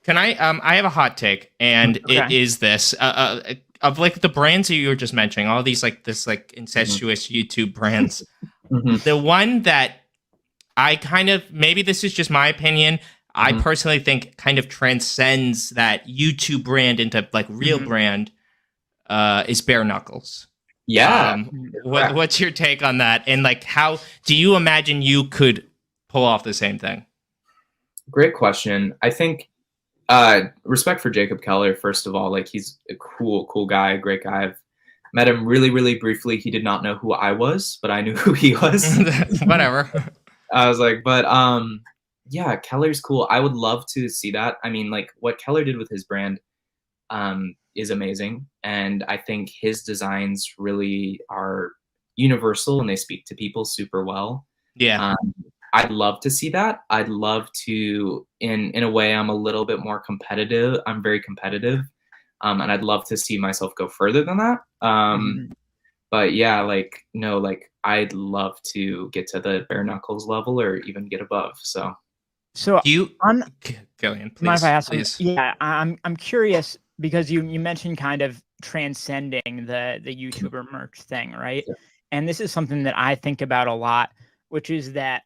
Can I have a hot take, and Okay. it is this of like the brands that you were just mentioning, all these like this like incestuous YouTube brands. The one that I kind of, maybe this is just my opinion, I personally think kind of transcends that YouTube brand into like real brand is Bare Knuckles. Yeah. What's your take on that? And like, how do you imagine you could pull off the same thing? Great question. I think respect for Jacob Keller, first of all. Like, he's a cool guy, great guy. I've met him really, really briefly. He did not know who I was, but I knew who he was. Whatever. I was like, but yeah, Keller's cool. I would love to see that. I mean, like, what Keller did with his brand is amazing. And I think his designs really are universal and they speak to people super well. Yeah. I'd love to see that. I'd love to, in a way, I'm a little bit more competitive. I'm very competitive. And I'd love to see myself go further than that. But yeah, like, no, like, I'd love to get to the Bare Knuckles level or even get above. So you, Kilian, please. Mind if I ask please. Yeah, I'm curious because you mentioned kind of transcending the YouTuber merch thing, right? Yeah. And this is something that I think about a lot, which is that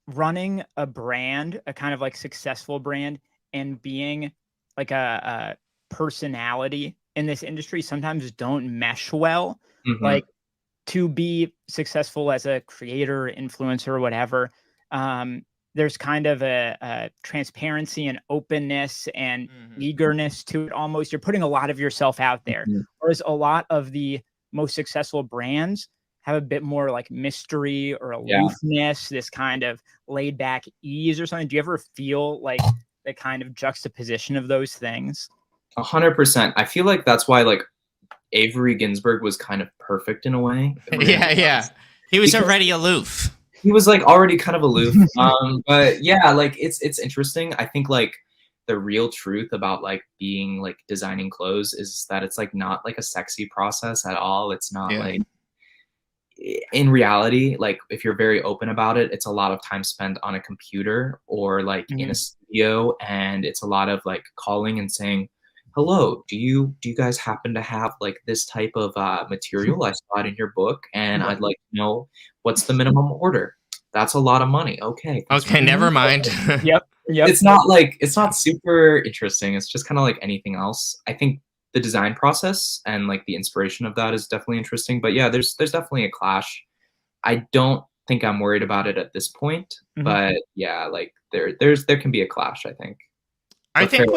running a brand, a kind of like successful brand, and being like a personality in this industry sometimes don't mesh well. Like, to be successful as a creator, influencer, or whatever, there's kind of a transparency and openness and eagerness to it almost. You're putting a lot of yourself out there. Whereas a lot of the most successful brands have a bit more like mystery or aloofness, this kind of laid back ease or something. Do you ever feel like the kind of juxtaposition of those things? 100%. I feel like that's why like Avery Ginsberg was kind of perfect in a way. Yeah. He was already aloof. He was like already kind of aloof. But yeah, like it's interesting. I think like the real truth about like being like designing clothes is that it's like not like a sexy process at all. It's not like, in reality, like if you're very open about it, it's a lot of time spent on a computer or like in a studio, and it's a lot of like calling and saying, hello, do you guys happen to have like this type of material? I saw it in your book and I'd like to know what's the minimum order. That's a lot of money. Okay, never mind. Yep. It's not super interesting. It's just kind of like anything else. I think the design process and like the inspiration of that is definitely interesting. But yeah, there's definitely a clash. I don't think I'm worried about it at this point, but yeah, like there can be a clash, I think. I think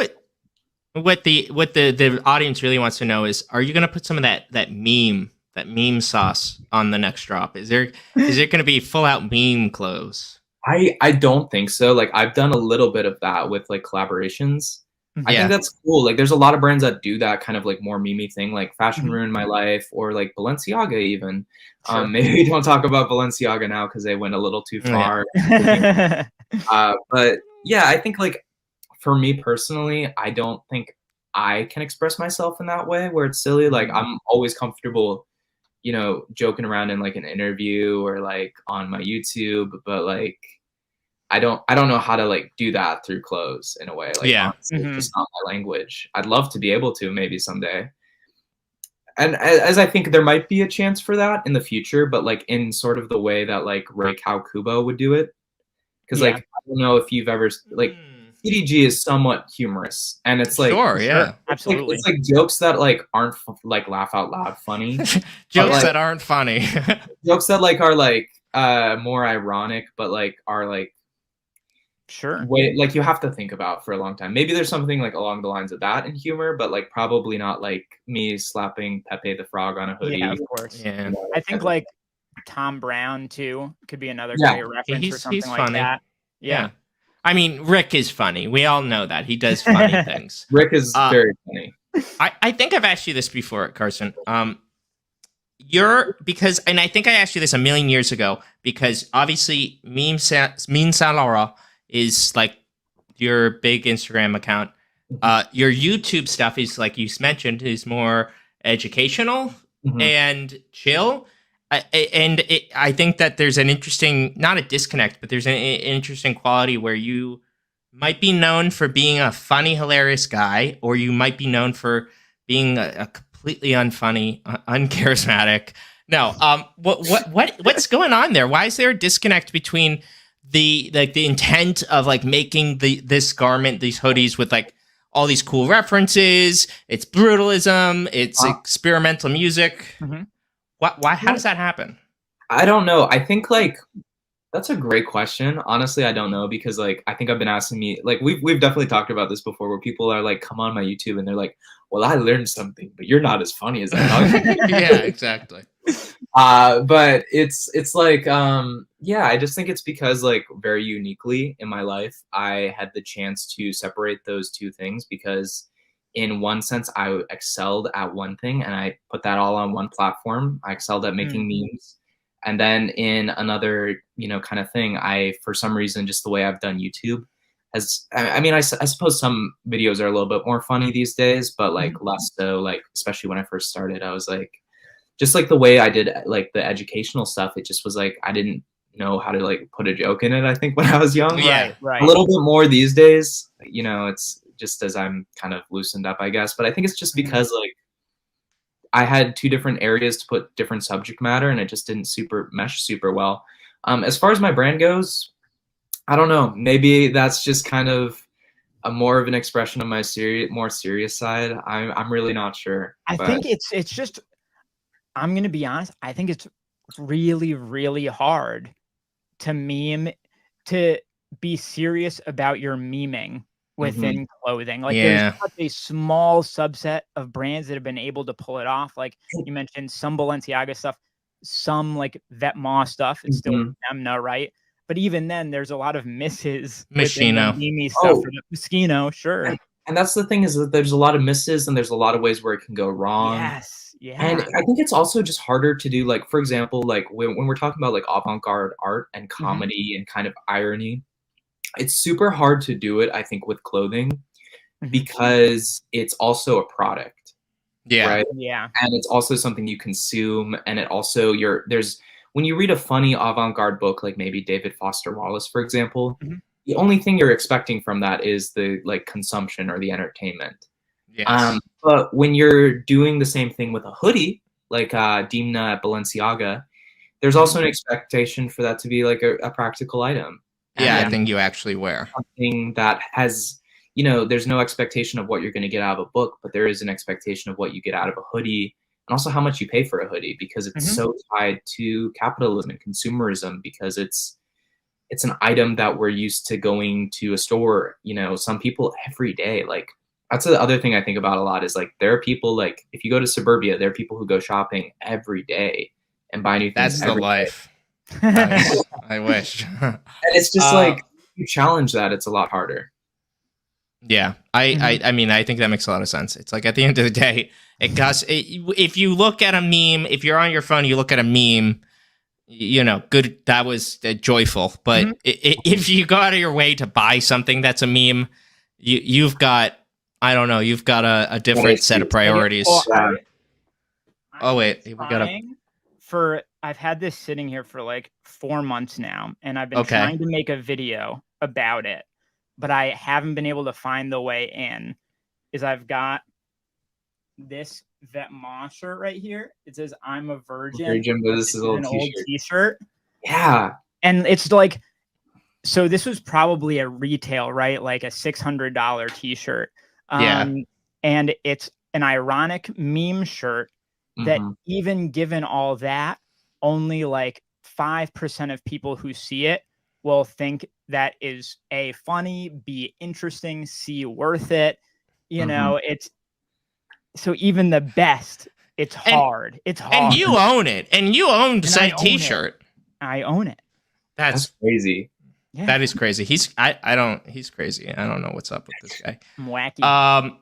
what the audience really wants to know is, are you going to put some of that meme sauce on the next drop? Is there going to be full out meme clothes? I don't think so. Like, I've done a little bit of that with like collaborations. I think that's cool. Like, there's a lot of brands that do that kind of like more memey thing, like Fashion Ruined My Life or like Balenciaga even. Sure. Maybe we don't talk about Balenciaga now because they went a little too far. But yeah, I think like for me personally, I don't think I can express myself in that way where it's silly. Like, I'm always comfortable, you know, joking around in like an interview or like on my YouTube, but like I don't know how to like do that through clothes in a way. Like, honestly, it's just not my language. I'd love to be able to maybe someday. And as I think there might be a chance for that in the future, but like in sort of the way that like Ray Kawakubo would do it. Because like, I don't know if you've ever like CDG is somewhat humorous, and it's like absolutely, it's like jokes that like aren't like laugh out loud funny, jokes that aren't funny, jokes that like are like more ironic, but like are like way like you have to think about for a long time. Maybe there's something like along the lines of that in humor, but like probably not like me slapping Pepe the Frog on a hoodie. Yeah, of course. Yeah, you know, I think like Tom Brown too could be another great reference or something like funny. that. Yeah. I mean, Rick is funny. We all know that. He does funny things. Rick is very funny. I think I've asked you this before, Karsten. Because I think I asked you this a million years ago, because obviously Meme Saint Laurent is like your big Instagram account. Your YouTube stuff is, like you mentioned, is more educational and chill. I think that there's an interesting, not a disconnect, but there's an interesting quality where you might be known for being a funny, hilarious guy, or you might be known for being a completely unfunny, uncharismatic. No, what's going on there? Why is there a disconnect between the intent of like making this garment, these hoodies with like all these cool references? It's brutalism, it's experimental music. Mm-hmm. Why? How does that happen? I don't know. I think like that's a great question. Honestly, I don't know because like I think I've been asking me like we've definitely talked about this before where people are like come on my YouTube and they're like, "Well, I learned something, but you're not as funny as that." Yeah, exactly. But it's like yeah, I just think it's because like very uniquely in my life I had the chance to separate those two things because in one sense I excelled at one thing and I put that all on one platform. I excelled at making memes. And then in another, you know, kind of thing, I, for some reason, just the way I've done YouTube has, I mean, I suppose some videos are a little bit more funny these days, but like less so, like, especially when I first started, I was like, just like the way I did like the educational stuff, it just was like, I didn't know how to like put a joke in it, I think when I was young. Yeah, right. A little bit more these days, you know, it's just as I'm kind of loosened up, I guess. But I think it's just because like, I had two different areas to put different subject matter and it just didn't mesh super well. As far as my brand goes, I don't know. Maybe that's just kind of a more of an expression of my more serious side. I'm really not sure. I think it's just, I'm going to be honest. I think it's really, really hard to meme, to be serious about your memeing within clothing. Like there's such a small subset of brands that have been able to pull it off. Like you mentioned some Balenciaga stuff, some like Vetements stuff. It's still Demna, right? But even then, there's a lot of misses. Moschino. Meme stuff. Moschino, sure. And that's the thing is that there's a lot of misses and there's a lot of ways where it can go wrong. Yes. Yeah. And I think it's also just harder to do, like, for example, like when we're talking about like avant-garde art and comedy and kind of irony, it's super hard to do it, I think, with clothing because it's also a product. Yeah. Right? Yeah. And it's also something you consume. And it also, when you read a funny avant-garde book, like maybe David Foster Wallace, for example, the only thing you're expecting from that is the like consumption or the entertainment. Yes. But when you're doing the same thing with a hoodie, like Demna at Balenciaga, there's also an expectation for that to be like a practical item. Yeah, I think you actually wear something that has, you know, there's no expectation of what you're going to get out of a book, but there is an expectation of what you get out of a hoodie and also how much you pay for a hoodie because it's so tied to capitalism and consumerism because it's an item that we're used to going to a store, you know, some people every day. Like that's the other thing I think about a lot is like there are people like if you go to suburbia, there are people who go shopping every day and buy new things. That's the life. I wish. And it's just like you challenge that, it's a lot harder. Yeah, I mean, I think that makes a lot of sense. It's like at the end of the day, if you look at a meme, if you're on your phone, you look at a meme, you know, good, that was joyful. But if you go out of your way to buy something that's a meme, you've got, I don't know, you've got a different set of priorities. Oh wait, we got I've had this sitting here for like 4 months now, and I've been trying to make a video about it, but I haven't been able to find the way in. I've got this Vetements shirt right here. It says "I'm a virgin." But this is an old T-shirt. Yeah, and it's like, so this was probably a retail, right? Like a $600 T-shirt. And it's an ironic meme shirt that even given all that, only like 5% of people who see it will think that is A, funny, B, interesting, C, worth it. You know, it's so even the best, it's hard. It's hard. And you own it. And you own said T-shirt. I own it. That's crazy. Yeah. That is crazy. He's crazy. I don't know what's up with this guy. I'm wacky.